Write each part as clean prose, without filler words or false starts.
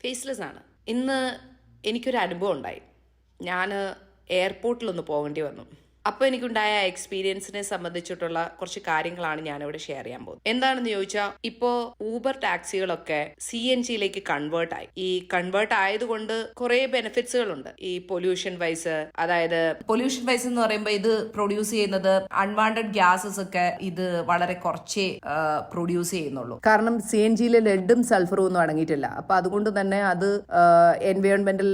Faceless ആണ്. ഇന്ന് എനിക്കൊരു അനുഭവം ഉണ്ടായി. ഞാൻ എയർപോർട്ടിലൊന്ന് പോകേണ്ടി വന്നു. അപ്പോൾ എനിക്കുണ്ടായ എക്സ്പീരിയൻസിനെ സംബന്ധിച്ചിട്ടുള്ള കുറച്ച് കാര്യങ്ങളാണ് ഞാനിവിടെ ഷെയർ ചെയ്യാൻ പോകുന്നത്. എന്താണെന്ന് ചോദിച്ചാൽ, ഇപ്പോൾ ഊബർ ടാക്സികളൊക്കെ CNGയിലേക്ക് കൺവേർട്ട് ആയി. ഈ കൺവേർട്ട് ആയതുകൊണ്ട് കുറേ ബെനിഫിറ്റ്സുകളുണ്ട്. ഈ പൊല്യൂഷൻ വൈസ്, അതായത് പൊല്യൂഷൻ വൈസ് എന്ന് പറയുമ്പോൾ ഇത് പ്രൊഡ്യൂസ് ചെയ്യുന്നത് അൺവാണ്ടഡ് ഗ്യാസസ് ഒക്കെ ഇത് വളരെ കുറച്ചേ പ്രൊഡ്യൂസ് ചെയ്യുന്നുള്ളൂ. കാരണം CNGയിൽ ലെഡും സൾഫറും ഒന്നും അടങ്ങിയിട്ടില്ല. അപ്പൊ അതുകൊണ്ട് തന്നെ അത് എൻവയോൺമെന്റൽ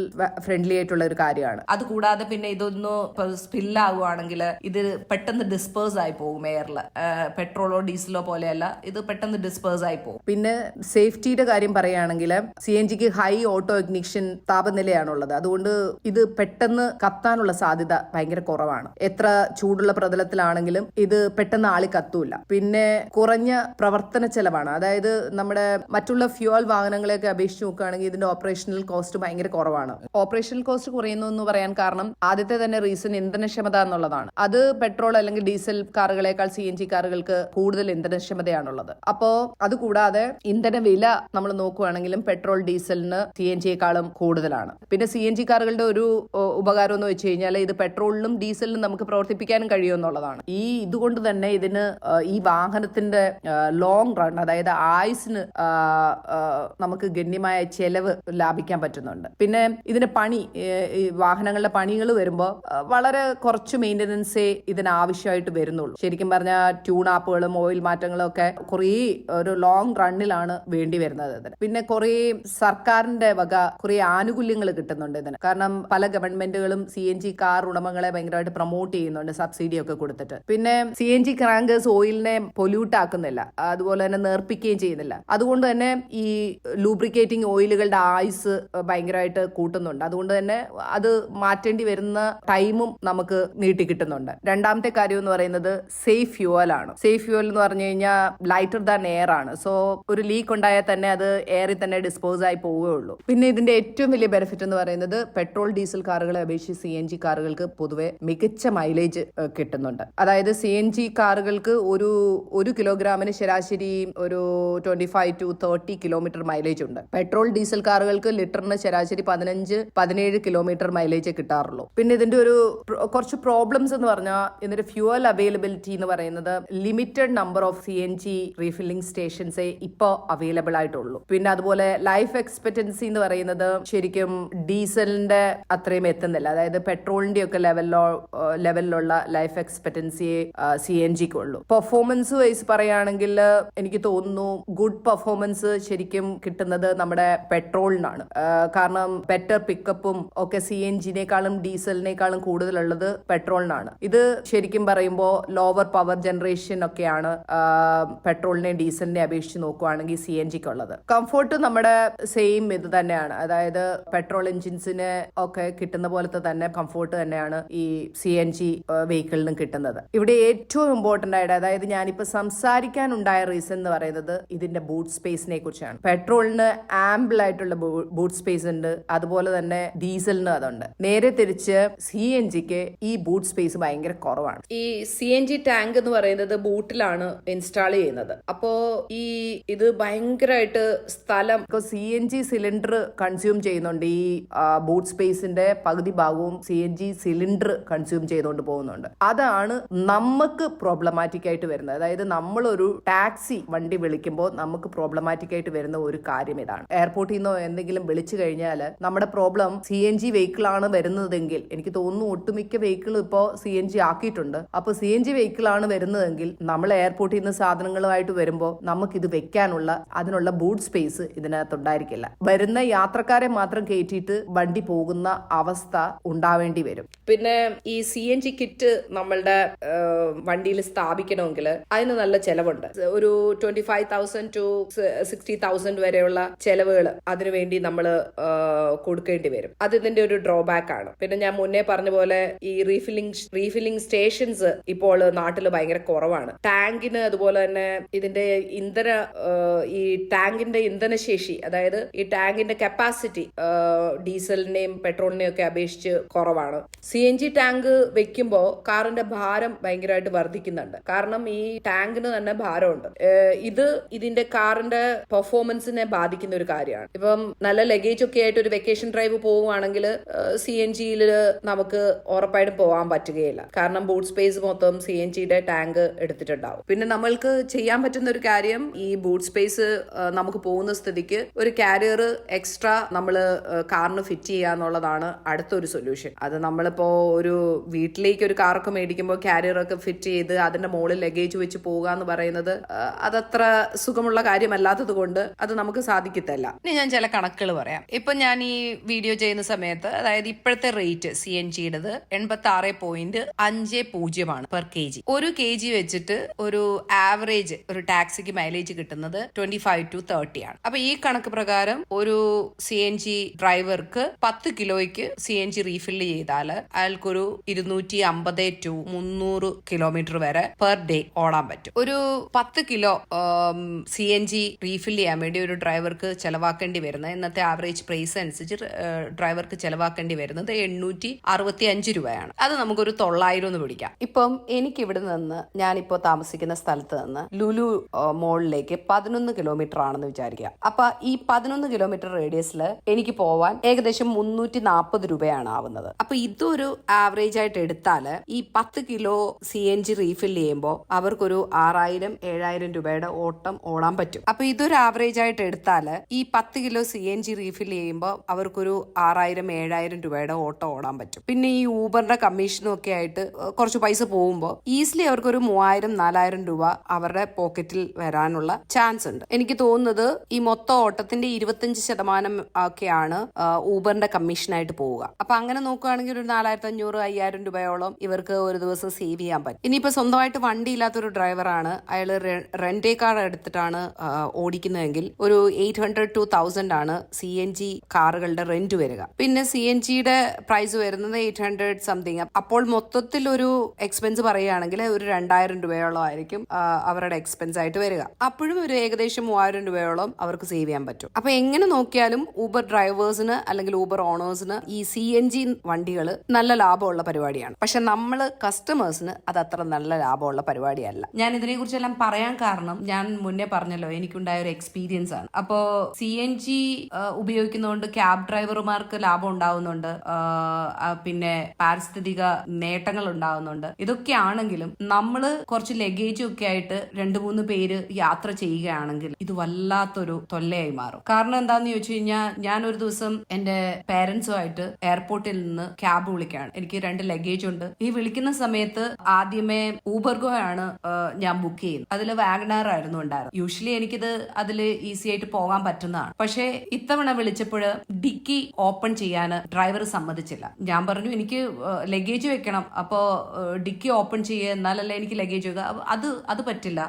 ഫ്രണ്ട്ലി ആയിട്ടുള്ള ഒരു കാര്യമാണ്. അതുകൂടാതെ പിന്നെ ഇതൊന്ന് സ്പില്ലാവുകയാണ് ണെങ്കിൽ ഇത് പെട്ടെന്ന് ഡിസ്പേഴ്സ് ആയി പോകും എയറിൽ. പെട്രോളോ ഡീസലോ പോലെയല്ല, ഇത് പെട്ടെന്ന് ഡിസ്പേഴ്സ് ആയി പോകും. പിന്നെ സേഫ്റ്റിയുടെ കാര്യം പറയുകയാണെങ്കിൽ CNGക്ക് ഹൈ ഓട്ടോ ഇഗ്നിഷൻ താപനിലയാണുള്ളത്. അതുകൊണ്ട് ഇത് പെട്ടെന്ന് കത്താനുള്ള സാധ്യത ഭയങ്കര കുറവാണ്. എത്ര ചൂടുള്ള പ്രതലത്തിലാണെങ്കിലും ഇത് പെട്ടെന്ന് ആളി കത്തൂല. പിന്നെ കുറഞ്ഞ പ്രവർത്തന ചെലവാണ്. അതായത് നമ്മുടെ മറ്റുള്ള ഫ്യൂവൽ വാഹനങ്ങളെയൊക്കെ അപേക്ഷിച്ച് നോക്കുകയാണെങ്കിൽ ഇതിന്റെ ഓപ്പറേഷണൽ കോസ്റ്റ് ഭയങ്കര കുറവാണ്. ഓപ്പറേഷണൽ കോസ്റ്റ് കുറയുന്നു എന്ന് പറയാൻ കാരണം ആദ്യത്തെ തന്നെ റീസൺ ഇന്ധനക്ഷമത എന്നുള്ളതാണ്. അത് പെട്രോൾ അല്ലെങ്കിൽ ഡീസൽ കാറുകളെക്കാൾ CNG കാറുകൾക്ക് കൂടുതൽ ഇന്ധനക്ഷമതയാണുള്ളത്. അപ്പോ അതുകൂടാതെ ഇന്ധന വില നമ്മൾ നോക്കുകയാണെങ്കിലും പെട്രോൾ ഡീസലിന് CNGയെക്കാളും കൂടുതലാണ്. പിന്നെ CNG കാറുകളുടെ ഒരു ഉപകാരം എന്ന് വെച്ച് കഴിഞ്ഞാൽ ഇത് പെട്രോളിനും ഡീസലിനും നമുക്ക് പ്രവർത്തിപ്പിക്കാനും കഴിയുമെന്നുള്ളതാണ്. ഇതുകൊണ്ട് തന്നെ ഇതിന് ഈ വാഹനത്തിന്റെ ലോങ് റൺ, അതായത് ആയുസിന് നമുക്ക് ഗണ്യമായ ചെലവ് ലാഭിക്കാൻ പറ്റുന്നുണ്ട്. പിന്നെ ഇതിന്റെ വാഹനങ്ങളുടെ പണികൾ വരുമ്പോൾ വളരെ കുറച്ച് മെയിൻ്റനൻസേ ഇതിനാവശ്യമായിട്ട് വരുന്നുള്ളൂ. ശരിക്കും പറഞ്ഞാൽ ട്യൂൺ ആപ്പുകളും ഓയിൽ മാറ്റങ്ങളും ഒക്കെ കുറേ ഒരു ലോങ് റണ്ണിലാണ് വേണ്ടി വരുന്നത് ഇതിന്. പിന്നെ കുറേ സർക്കാരിന്റെ വക കുറേ ആനുകൂല്യങ്ങൾ കിട്ടുന്നുണ്ട് ഇതിന്. കാരണം പല ഗവൺമെന്റുകളും CNG കാർ ഉടമകളെ ഭയങ്കരമായിട്ട് പ്രൊമോട്ട് ചെയ്യുന്നുണ്ട്, സബ്സിഡി ഒക്കെ കൊടുത്തിട്ട്. പിന്നെ CNG ക്രാങ്കേഴ്സ് ഓയിലിനെ പൊല്യൂട്ട് ആക്കുന്നില്ല, അതുപോലെ തന്നെ നേർപ്പിക്കുകയും ചെയ്യുന്നില്ല. അതുകൊണ്ട് തന്നെ ഈ ലൂബ്രിക്കേറ്റിംഗ് ഓയിലുകളുടെ ആയുസ് ഭയങ്കരമായിട്ട് കൂട്ടുന്നുണ്ട്. അതുകൊണ്ട് തന്നെ അത് മാറ്റേണ്ടി വരുന്ന ടൈമും നമുക്ക് നീട്ടി കിട്ടുന്നുണ്ട്. രണ്ടാമത്തെ കാര്യം എന്ന് പറയുന്നത് സേഫ് ഫ്യൂവൽ ആണ്. സേഫ് ഫ്യൂവൽ എന്ന് പറഞ്ഞു കഴിഞ്ഞാൽ ലൈറ്റർ ദാൻ എയർ ആണ്. സോ ഒരു ലീക്ക് ഉണ്ടായാൽ തന്നെ അത് എയറിൽ തന്നെ ഡിസ്പോസ് ആയി പോവുകയുള്ളൂ. പിന്നെ ഇതിന്റെ ഏറ്റവും വലിയ ബെനിഫിറ്റ് എന്ന് പറയുന്നത് പെട്രോൾ ഡീസൽ കാറുകളെ അപേക്ഷിച്ച് CNG കാറുകൾക്ക് പൊതുവെ മികച്ച മൈലേജ് കിട്ടുന്നുണ്ട്. അതായത് CNG കാറുകൾക്ക് ഒരു കിലോഗ്രാമിന് ശരാശരി ഒരു 25 to 30 കിലോമീറ്റർ മൈലേജ് ഉണ്ട്. പെട്രോൾ ഡീസൽ കാറുകൾക്ക് ലിറ്ററിന് ശരാശരി 15-17 കിലോമീറ്റർ മൈലേജ് കിട്ടാറുള്ളൂ. പിന്നെ ഇതിന്റെ കുറച്ച് പ്രോബ്ലംസ് എന്ന് പറഞ്ഞാൽ ഇതിന്റെ ഫ്യൂവൽ അവൈലബിലിറ്റി എന്ന് പറയുന്നത് limited number of CNG refilling സ്റ്റേഷൻസേ ഇപ്പോൾ അവൈലബിൾ ആയിട്ടുള്ളൂ. പിന്നെ അതുപോലെ ലൈഫ് എക്സ്പെക്ടൻസി എന്ന് പറയുന്നത് ശരിക്കും ഡീസലിന്റെ അത്രയും എത്തുന്നില്ല. അതായത് പെട്രോളിന്റെ ഒക്കെ ലെവലിലുള്ള ലൈഫ് എക്സ്പെക്ടൻസിയെ CNGക്ക് ഉള്ളൂ. പെർഫോമൻസ് വൈസ് പറയുകയാണെങ്കിൽ എനിക്ക് തോന്നുന്നു ഗുഡ് പെർഫോമൻസ് ശരിക്കും കിട്ടുന്നത് നമ്മുടെ പെട്രോളിനാണ്. കാരണം ബെറ്റർ പിക്കപ്പും ഒക്കെ CNGനേക്കാളും ഡീസലിനേക്കാളും കൂടുതലുള്ളത് പെട്രോളിനാണ്. ഇത് ശരിക്കും പറയുമ്പോൾ ലോവർ പവർ ജനറേഷൻ ഒക്കെയാണ് പെട്രോളിനെ ഡീസലിനെ അപേക്ഷിച്ച് നോക്കുകയാണെങ്കിൽ CNGക്ക് ഉള്ളത്. കംഫോർട്ട് നമ്മുടെ സെയിം ഇത് തന്നെയാണ്. അതായത് പെട്രോൾ എഞ്ചിൻസിന് ഒക്കെ കിട്ടുന്ന പോലത്തെ തന്നെ കംഫോർട്ട് തന്നെയാണ് ഈ CNG വെഹിക്കിളിനും കിട്ടുന്നത്. ഇവിടെ ഏറ്റവും ഇമ്പോർട്ടന്റ് ആയിട്ട്, അതായത് ഞാനിപ്പോ സംസാരിക്കാനുണ്ടായ റീസൺ എന്ന് പറയുന്നത് ഇതിന്റെ ബൂട്ട് സ്പേസിനെ കുറിച്ചാണ്. പെട്രോളിന് ആംബിൾ ആയിട്ടുള്ള ബൂട്ട് സ്പേസ് ഉണ്ട്, അതുപോലെ തന്നെ ഡീസലിന് അതുണ്ട്. നേരെ തിരിച്ച് CNGക്ക് ഈ ബൂട്ട് സ്പേസ് ഭയങ്കര കുറവാണ്. ഈ CNG ടാങ്ക് എന്ന് പറയുന്നത് ബൂട്ടിലാണ് ഇൻസ്റ്റാൾ ചെയ്യുന്നത്. അപ്പോ ഇത് ഭയങ്കരമായിട്ട് സ്ഥലം CNG സിലിണ്ടർ കൺസ്യൂം ചെയ്യുന്നുണ്ട്. ഈ ബൂട്ട് സ്പേസിന്റെ പകുതി ഭാഗവും CNG സിലിണ്ടർ കൺസ്യൂം ചെയ്തുകൊണ്ട് പോകുന്നുണ്ട്. അതാണ് നമുക്ക് പ്രോബ്ലമാറ്റിക് ആയിട്ട് വരുന്നത്. അതായത് നമ്മളൊരു ടാക്സി വണ്ടി വിളിക്കുമ്പോൾ നമുക്ക് പ്രോബ്ലമാറ്റിക് ആയിട്ട് വരുന്ന ഒരു കാര്യം ഇതാണ്. എയർപോർട്ടിൽ നിന്നോ എന്തെങ്കിലും വിളിച്ചു കഴിഞ്ഞാൽ നമ്മുടെ പ്രോബ്ലം CNG വെഹിക്കിൾ ആണ് വരുന്നതെങ്കിൽ, എനിക്ക് തോന്നുന്നു ഒട്ടുമിക്ക വെഹിക്കിളും ഇപ്പോൾ CNG ആക്കിയിട്ടുണ്ട്. അപ്പൊ CNG വെഹിക്കിൾ ആണ് വരുന്നതെങ്കിൽ നമ്മൾ എയർപോർട്ടിൽ നിന്ന് സാധനങ്ങളുമായിട്ട് വരുമ്പോൾ നമുക്കിത് വെക്കാനുള്ള അതിനുള്ള ബൂട്ട് സ്പേസ് ഇതിനകത്തുണ്ടായിരിക്കില്ല. വരുന്ന യാത്രക്കാരെ മാത്രം കയറ്റിയിട്ട് വണ്ടി പോകുന്ന അവസ്ഥ ഉണ്ടാവേണ്ടി വരും. പിന്നെ ഈ CNG കിറ്റ് നമ്മളുടെ വണ്ടിയിൽ സ്ഥാപിക്കണമെങ്കിൽ അതിന് നല്ല ചെലവുണ്ട്. ഒരു 25,000 to 60,000 വരെയുള്ള ചെലവുകൾ അതിനുവേണ്ടി നമ്മൾ കൊടുക്കേണ്ടി വരും. അത് ഇതിന്റെ ഒരു ഡ്രോബാക്ക് ആണ്. പിന്നെ ഞാൻ മുന്നേ പറഞ്ഞ പോലെ ഈ റീഫില്ലിംഗ് റീഫില്ലിംഗ് സ്റ്റേഷൻസ് ഇപ്പോൾ നാട്ടിൽ ഭയങ്കര കുറവാണ്. ടാങ്കിന് അതുപോലെ തന്നെ ഇതിന്റെ ഈ ടാങ്കിന്റെ ഇന്ധനശേഷി, അതായത് ഈ ടാങ്കിന്റെ കപ്പാസിറ്റി ഡീസലിനെയും പെട്രോളിനെയും ഒക്കെ അപേക്ഷിച്ച് കുറവാണ്. CNG ടാങ്ക് വെക്കുമ്പോൾ കാറിന്റെ ഭാരം ഭയങ്കരമായിട്ട് വർദ്ധിക്കുന്നുണ്ട്. കാരണം ഈ ടാങ്കിന് തന്നെ ഭാരമുണ്ട്. ഇതിന്റെ കാറിന്റെ പെർഫോമൻസിനെ ബാധിക്കുന്ന ഒരു കാര്യമാണ്. ഇപ്പം നല്ല ലഗേജ് ഒക്കെ ആയിട്ട് ഒരു വെക്കേഷൻ ഡ്രൈവ് പോവുകയാണെങ്കിൽ CNGയിൽ നമുക്ക് ഉറപ്പായിട്ടും പോകാൻ പറ്റുകയില്ല. കാരണം ബൂട്ട് സ്പേസ് മൊത്തം CNGയുടെ ടാങ്ക് എടുത്തിട്ടുണ്ടാവും. പിന്നെ നമ്മൾക്ക് ചെയ്യാൻ പറ്റുന്ന ഒരു കാര്യം, ഈ ബൂട്ട് സ്പേസ് നമുക്ക് പോകുന്ന സ്ഥിതിക്ക് ഒരു കാരിയർ എക്സ്ട്രാ നമ്മൾ കാറിന് ഫിറ്റ് ചെയ്യുക എന്നുള്ളതാണ് അടുത്തൊരു സൊല്യൂഷൻ. അത് നമ്മളിപ്പോ ഒരു വീട്ടിലേക്ക് ഒരു കാറൊക്കെ മേടിക്കുമ്പോൾ കാരിയർ ഒക്കെ ഫിറ്റ് ചെയ്ത് അതിന്റെ മുകളിൽ ലഗേജ് വെച്ച് പോവുക എന്ന് പറയുന്നത് അതത്ര സുഖമുള്ള കാര്യമല്ലാത്തത് കൊണ്ട് അത് നമുക്ക് സാധിക്കത്തില്ല. ഇനി ഞാൻ ചില കണക്കുകൾ പറയാം. ഇപ്പൊ ഞാൻ ഈ വീഡിയോ ചെയ്യുന്ന സമയത്ത്, അതായത് ഇപ്പോഴത്തെ റേറ്റ് CNGയുടേത് 86.50 പെർ kg. ഒരു kg വെച്ചിട്ട് ഒരു ആവറേജ് ഒരു ടാക്സിക്ക് മൈലേജ് കിട്ടുന്നത് 25 to 30 ആണ്. അപ്പൊ ഈ കണക്ക് പ്രകാരം ഒരു CNG ഡ്രൈവർക്ക് 10 കിലോയ്ക്ക് CNG റീഫിൽ ചെയ്താൽ അയാൾക്കൊരു 250 to 300 കിലോമീറ്റർ വരെ പെർ ഡേ ഓടാൻ പറ്റും. ഒരു 10 കിലോ CNG റീഫിൽ ചെയ്യാൻ വേണ്ടി ഒരു ഡ്രൈവർക്ക് ചെലവാക്കേണ്ടി വരുന്നത്, ഇന്നത്തെ ആവറേജ് പ്രൈസ് അനുസരിച്ച് ഡ്രൈവർക്ക് ചെലവാക്കേണ്ടി വരുന്നത് 865 രൂപയാണ്. അത് നമുക്കൊരു 900 എന്ന് പിടിക്കാം. ഇപ്പം എനിക്ക് ഇവിടെ നിന്ന്, ഞാനിപ്പോ താമസിക്കുന്ന സ്ഥലത്ത് നിന്ന് ലുലു മോളിലേക്ക് 11 കിലോമീറ്റർ ആണെന്ന് വിചാരിക്കുക. അപ്പൊ ഈ 11 കിലോമീറ്റർ റേഡിയസിൽ എനിക്ക് പോവാൻ ഏകദേശം 340 രൂപയാണ് ആവുന്നത്. അപ്പൊ ഇതൊരു ആവറേജ് ആയിട്ട് എടുത്താല് ഈ 10 കിലോ CNG റീഫിൽ ചെയ്യുമ്പോൾ അവർക്കൊരു 6000-7000 രൂപയുടെ ഓട്ടം ഓടാൻ പറ്റും. അപ്പൊ ഇതൊരു ആവറേജ് ആയിട്ട് എടുത്താല് ഈ 10 കിലോ CNG റീഫിൽ ചെയ്യുമ്പോൾ അവർക്കൊരു 6000-7000 രൂപയുടെ ഓട്ടം ഓടാൻ പറ്റും. പിന്നെ ഈ ഊബറിന്റെ കമ്മീഷനും ഒക്കെ ആയിട്ട് കുറച്ച് പൈസ പോകുമ്പോൾ ഈസിലി അവർക്കൊരു 3000-4000 രൂപ അവരുടെ പോക്കറ്റിൽ വരാനുള്ള ചാൻസ് ഉണ്ട്. എനിക്ക് തോന്നുന്നത് ഈ മൊത്തം ഓട്ടത്തിന്റെ 25% ഒക്കെയാണ് ഊബറിന്റെ കമ്മീഷനായിട്ട് പോവുക. അപ്പൊ അങ്ങനെ നോക്കുകയാണെങ്കിൽ ഒരു 4500-5000 രൂപയോളം ഇവർക്ക് ഒരു ദിവസം സേവ് ചെയ്യാൻ പറ്റും. ഇനിയിപ്പോ സ്വന്തമായിട്ട് വണ്ടി ഇല്ലാത്തൊരു ഡ്രൈവറാണ്, അയാൾ റെന്റേ കാർ എടുത്തിട്ടാണ് ഓടിക്കുന്നതെങ്കിൽ ഒരു 800 to 1000 ആണ് CNG കാറുകളുടെ റെന്റ് വരിക. പിന്നെ CNGയുടെ പ്രൈസ് വരുന്നത് 800 സംതിങ്. അപ്പോൾ മൊത്തത്തിൽ ഒരു എക്സ്പെൻസ് പറയുകയാണെങ്കിൽ ഒരു 2000 രൂപയോളം ആയിരിക്കും അവരുടെ എക്സ്പെൻസ് ആയിട്ട് വരിക. അപ്പോഴും ഒരു ഏകദേശം 3000 രൂപയോളം അവർക്ക് സേവ് ചെയ്യാൻ പറ്റും. അപ്പൊ എങ്ങനെ നോക്കിയാലും ഊബർ ഡ്രൈവേഴ്സിന് അല്ലെങ്കിൽ ഊബർ ഓണേഴ്സിന് ഈ CNG വണ്ടികൾ നല്ല ലാഭമുള്ള പരിപാടിയാണ്. പക്ഷെ നമ്മള് കസ്റ്റമേഴ്സിന് അത് അത്ര നല്ല ലാഭമുള്ള പരിപാടിയല്ല. ഞാൻ ഇതിനെ കുറിച്ചെല്ലാം പറയാൻ കാരണം, ഞാൻ മുന്നേ പറഞ്ഞല്ലോ എനിക്കുണ്ടായ ഒരു എക്സ്പീരിയൻസ് ആണ്. അപ്പോ CNG ഉപയോഗിക്കുന്നതുകൊണ്ട് ക്യാബ് ഡ്രൈവർമാർക്ക് ലാഭം ഉണ്ടാവുന്നുണ്ട്, പിന്നെ പാരിസ്ഥിതിക നേട്ടങ്ങൾ ഉണ്ടാവുന്നുണ്ട്. ഇതൊക്കെ ആണെങ്കിലും നമ്മള് കുറച്ച് ലഗേജും ഒക്കെ ആയിട്ട് 2-3 പേര് യാത്ര ചെയ്യുകയാണെങ്കിൽ ഇത് വല്ലാത്തൊരു തൊല്ലയായി മാറും. കാരണം എന്താന്ന് ചോദിച്ചു കഴിഞ്ഞാൽ, ഞാൻ ഒരു ദിവസം എന്റെ പേരൻസുമായിട്ട് എയർപോർട്ടിൽ നിന്ന് ക്യാബ് വിളിക്കുകയാണ്. എനിക്ക് 2 ലഗേജ് ഉണ്ട്. ഈ വിളിക്കുന്ന സമയത്ത് ആദ്യമേ ഊബർഗോ ആണ് ഞാൻ ബുക്ക് ചെയ്യുന്നത്. അതിൽ വാഗണാർ ആയിരുന്നു ഉണ്ടായിരുന്നത്. യൂഷ്വലി എനിക്കിത് അതിൽ ഈസി ആയിട്ട് പോകാൻ പറ്റുന്നതാണ്. പക്ഷെ ഇത്തവണ വിളിച്ചപ്പോൾ ഡിക്കി ഓപ്പൺ ചെയ്യാൻ ഡ്രൈവർ സമ്മതിച്ചില്ല. ഞാൻ പറഞ്ഞു എനിക്ക് ലഗേജ് വെക്കണം, അപ്പോ ഡിക്കി ഓപ്പൺ ചെയ്യുക, എന്നാലല്ലേ എനിക്ക് ലഗേജ് വെക്കുക. അത് പറ്റില്ല,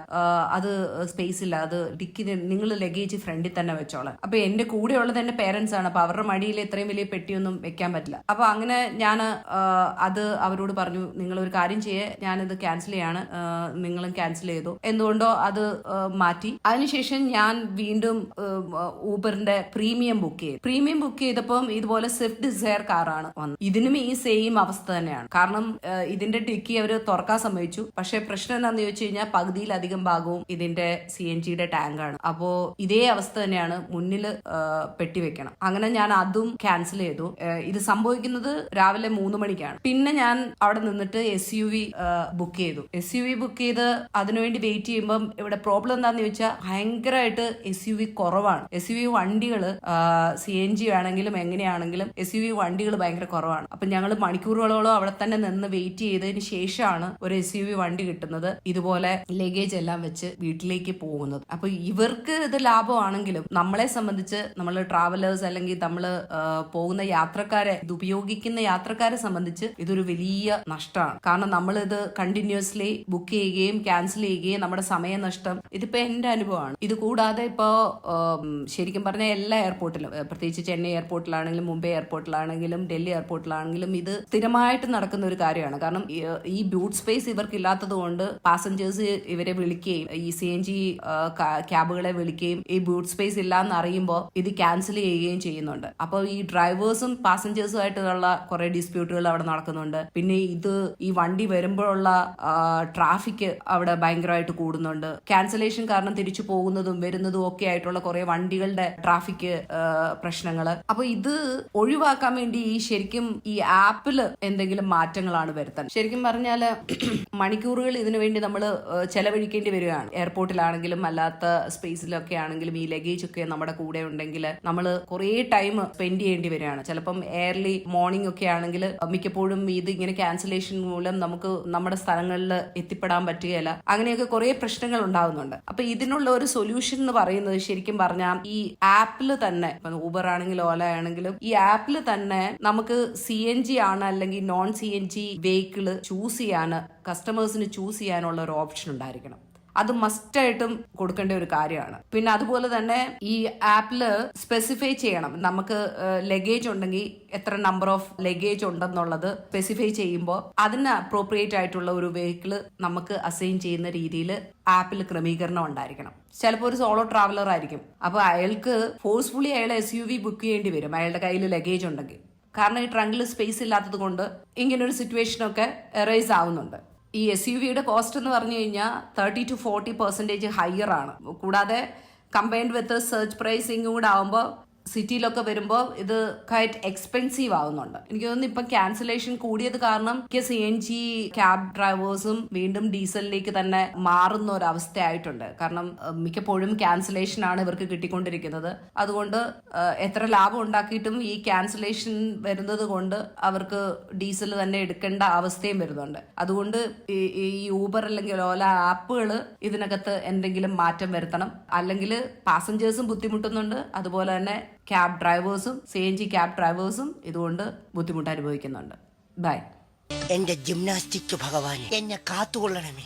അത് സ്പേസ് ഇല്ല, അത് ഡിക്കി നിങ്ങൾ ലഗേജ് ഫ്രണ്ടിൽ തന്നെ വെച്ചോളാം. അപ്പൊ എന്റെ കൂടെയുള്ളത് എന്റെ പേരൻസ് ആണ്. അപ്പൊ അവരുടെ മടിയിൽ ഇത്രയും വലിയ പെട്ടിയൊന്നും വെക്കാൻ പറ്റില്ല. അപ്പൊ അങ്ങനെ ഞാൻ അത് അവരോട് പറഞ്ഞു, നിങ്ങൾ ഒരു കാര്യം ചെയ്യേ, ഞാനിത് ക്യാൻസൽ ചെയ്യാണ്, നിങ്ങളും ക്യാൻസൽ ചെയ്തു. എന്തുകൊണ്ടോ അത് മാറ്റി. അതിനുശേഷം ഞാൻ വീണ്ടും ഊബറിന്റെ പ്രീമിയം ബുക്ക് ചെയ്തു. പ്രീമിയം ബുക്ക് ചെയ്തപ്പം ഇതുപോലെ സ്വിഫ്റ്റ് ഡിസയർ കാറാണ് വന്നത്. ഇതിനും ഈ സെയിം അവസ്ഥ തന്നെയാണ്. കാരണം ഇതിന്റെ ഡിക്കി അവർ തുറക്കാൻ സമ്മതിച്ചു. പക്ഷെ പ്രശ്നം എന്താണെന്ന് ചോദിച്ചു കഴിഞ്ഞാൽ പകുതിയിലധികം ഭാഗവും ഇതിന്റെ CNGയുടെ ടാങ്കാണ്. അപ്പോ ഇതേ അവസ്ഥ തന്നെയാണ്, മുന്നിൽ പെട്ടി വെക്കണം. അങ്ങനെ ഞാൻ അതും ക്യാൻസൽ ചെയ്തു. ഇത് സംഭവിക്കുന്നത് രാവിലെ 3 മണിക്കാണ്. പിന്നെ ഞാൻ അവിടെ നിന്നിട്ട് SUV ബുക്ക് ചെയ്തു. SUV ബുക്ക് ചെയ്ത് അതിനുവേണ്ടി വെയിറ്റ് ചെയ്യുമ്പോൾ ഇവിടെ പ്രോബ്ലം എന്താണെന്ന് ചോദിച്ചാൽ ഭയങ്കരമായിട്ട് SUV കുറവാണ്. SUV വണ്ടികള് CNG ആണെങ്കിലും എങ്ങനെയാണെങ്കിലും SUV വണ്ടികൾ ഭയങ്കര കുറവാണ്. അപ്പൊ ഞങ്ങൾ മണിക്കൂറുകളോളം അവിടെ തന്നെ നിന്ന് വെയിറ്റ് ചെയ്തതിന് ശേഷമാണ് ഒരു SUV വണ്ടി കിട്ടുന്നത്, ഇതുപോലെ ലഗേജ് എല്ലാം വെച്ച് വീട്ടിലേക്ക് പോകുന്നത്. അപ്പൊ ഇവർക്ക് ഇത് ലാഭമാണെങ്കിലും നമ്മളെ സംബന്ധിച്ച്, നമ്മൾ ട്രാവലേഴ്സ് അല്ലെങ്കിൽ നമ്മൾ പോകുന്ന യാത്രക്കാരെ, ഇത് ഉപയോഗിക്കുന്ന യാത്രക്കാരെ സംബന്ധിച്ച് ഇതൊരു വലിയ നഷ്ടമാണ്. കാരണം നമ്മൾ ഇത് കണ്ടിന്യൂസ്ലി ബുക്ക് ചെയ്യുകയും ക്യാൻസൽ ചെയ്യുകയും നമ്മുടെ സമയനഷ്ടം, ഇതിപ്പോ എന്റെ അനുഭവമാണ്. ഇത് കൂടാതെ ഇപ്പോ ശരിക്കും പറഞ്ഞാൽ എല്ലാ എയർപോർട്ടിലും, പ്രത്യേകിച്ച് ചെന്നൈ എയർപോർട്ടിലാണെങ്കിലും മുംബൈ എയർപോർട്ടിലാണെങ്കിലും ഡൽഹി എയർപോർട്ടിലാണെങ്കിലും ഇത് സ്ഥിരമായിട്ട് നടക്കുന്ന നടക്കുന്ന ഒരു കാര്യമാണ്. കാരണം ഈ ബൂട്ട് സ്പേസ് ഇവർക്ക് ഇല്ലാത്തത് കൊണ്ട് പാസഞ്ചേഴ്സ് ഇവരെ വിളിക്കുകയും ഈ CNG ക്യാബുകളെ വിളിക്കുകയും ഈ ബൂട്ട് സ്പേസ് ഇല്ലാന്ന് അറിയുമ്പോൾ ഇത് ക്യാൻസൽ ചെയ്യുകയും ചെയ്യുന്നുണ്ട്. അപ്പോൾ ഈ ഡ്രൈവേഴ്സും പാസഞ്ചേഴ്സും ആയിട്ടുള്ള കുറെ ഡിസ്പ്യൂട്ടുകൾ അവിടെ നടക്കുന്നുണ്ട്. പിന്നെ ഈ വണ്ടി വരുമ്പോഴുള്ള ട്രാഫിക് അവിടെ ഭയങ്കരമായിട്ട് കൂടുന്നുണ്ട്. ക്യാൻസലേഷൻ കാരണം തിരിച്ചു പോകുന്നതും വരുന്നതും ഒക്കെ ആയിട്ടുള്ള കുറെ വണ്ടികളുടെ ട്രാഫിക് പ്രശ്നങ്ങള്. അപ്പൊ ഇത് ഒഴിവാക്കാൻ വേണ്ടി ശരിക്കും ഈ ആപ്പില് എന്തെങ്കിലും മാറ്റങ്ങളാണ് വരുത്താൻ. ശരിക്കും പറഞ്ഞാല് മണിക്കൂറുകൾ ഇതിനു വേണ്ടി നമ്മൾ ചെലവഴിക്കേണ്ടി വരികയാണ്. എയർപോർട്ടിലാണെങ്കിലും അല്ലാത്ത സ്പേസിലൊക്കെ ആണെങ്കിലും ഈ ലഗേജ് ഒക്കെ നമ്മുടെ കൂടെ ഉണ്ടെങ്കിൽ നമ്മൾ കുറേ ടൈം സ്പെൻഡ് ചെയ്യേണ്ടി വരികയാണ്. ചിലപ്പം എയർലി മോർണിംഗ് ഒക്കെ ആണെങ്കിൽ മിക്കപ്പോഴും ഇത് ഇങ്ങനെ ക്യാൻസലേഷൻ മൂലം നമുക്ക് നമ്മുടെ സ്ഥലങ്ങളിൽ എത്തിപ്പെടാൻ പറ്റുകയില്ല. അങ്ങനെയൊക്കെ കുറെ പ്രശ്നങ്ങൾ ഉണ്ടാകുന്നുണ്ട്. അപ്പൊ ഇതിനുള്ള ഒരു സൊല്യൂഷൻ എന്ന് പറയുന്നത് ശരിക്കും പറഞ്ഞാൽ ഈ ആപ്പിൽ തന്നെ, ഊബർ ആണെങ്കിലും ഓല ആണെങ്കിലും ഈ ആപ്പിൽ തന്നെ നമുക്ക് CNG ആണ് അല്ലെങ്കിൽ നോൺ CNG വെഹിക്കിള് ചൂസ് ചെയ്യാൻ, കസ്റ്റമേഴ്സിന് ചൂസ് ചെയ്യാനുള്ള ഒരു ഓപ്ഷൻ ഉണ്ടായിരിക്കണം. അത് മസ്റ്റായിട്ടും കൊടുക്കേണ്ട ഒരു കാര്യമാണ്. പിന്നെ അതുപോലെ തന്നെ ഈ ആപ്പില് സ്പെസിഫൈ ചെയ്യണം, നമുക്ക് ലഗേജ് ഉണ്ടെങ്കിൽ എത്ര നമ്പർ ഓഫ് ലഗേജ് ഉണ്ടെന്നുള്ളത് സ്പെസിഫൈ ചെയ്യുമ്പോൾ അതിന് അപ്രോപ്രിയേറ്റ് ആയിട്ടുള്ള ഒരു വെഹിക്കിള് നമുക്ക് അസൈൻ ചെയ്യുന്ന രീതിയിൽ ആപ്പിൽ ക്രമീകരണം ഉണ്ടായിരിക്കണം. ചിലപ്പോൾ ഒരു സോളോ ട്രാവലർ ആയിരിക്കും. അപ്പൊ അയാൾക്ക് ഫോഴ്സ്ഫുള്ളി അയാളെ SUV ബുക്ക് ചെയ്യേണ്ടി വരും അയാളുടെ കയ്യിൽ ലഗേജ് ഉണ്ടെങ്കിൽ. കാരണം ഈ ട്രങ്കിൽ സ്പേസ് ഇല്ലാത്തത് കൊണ്ട് ഇങ്ങനൊരു സിറ്റുവേഷനൊക്കെ എറൈസ് ആവുന്നുണ്ട്. ഈ SUVയുടെ കോസ്റ്റ് എന്ന് പറഞ്ഞു കഴിഞ്ഞാൽ 30 to 40% ഹയർ ആണ്. കൂടാതെ കമ്പൈൻഡ് വിത്ത് സെർച്ച് പ്രൈസിംഗും കൂടെ ആവുമ്പോൾ സിറ്റിയിലൊക്കെ വരുമ്പോൾ ഇത് ക്വൈറ്റ് എക്സ്പെൻസീവ് ആവുന്നുണ്ട്. എനിക്ക് തോന്നുന്നു ഇപ്പം ക്യാൻസലേഷൻ കൂടിയത് കാരണം CNG ക്യാബ് ഡ്രൈവേഴ്സും വീണ്ടും ഡീസലിലേക്ക് തന്നെ മാറുന്ന ഒരു അവസ്ഥയായിട്ടുണ്ട്. കാരണം മിക്കപ്പോഴും ക്യാൻസലേഷൻ ആണ് ഇവർക്ക് കിട്ടിക്കൊണ്ടിരിക്കുന്നത്. അതുകൊണ്ട് എത്ര ലാഭം ഉണ്ടാക്കിയിട്ടും ഈ ക്യാൻസലേഷൻ വരുന്നത് കൊണ്ട് അവർക്ക് ഡീസൽ തന്നെ എടുക്കേണ്ട അവസ്ഥയും വരുന്നുണ്ട്. അതുകൊണ്ട് ഈ ഊബർ അല്ലെങ്കിൽ ഓല ആപ്പുകൾ ഇതിനകത്ത് എന്തെങ്കിലും മാറ്റം വരുത്തണം. അല്ലെങ്കിൽ പാസഞ്ചേഴ്സും ബുദ്ധിമുട്ടുന്നുണ്ട്, അതുപോലെ തന്നെ ക്യാബ് ഡ്രൈവേഴ്സും CNG ക്യാബ് ഡ്രൈവേഴ്സും ഇതുകൊണ്ട് ബുദ്ധിമുട്ട് അനുഭവിക്കുന്നുണ്ട്. ബൈ. എന്റെ ജിംനാസ്റ്റിക് ഭഗവാൻ എന്നെ കാത്തുകൊള്ളണമേ.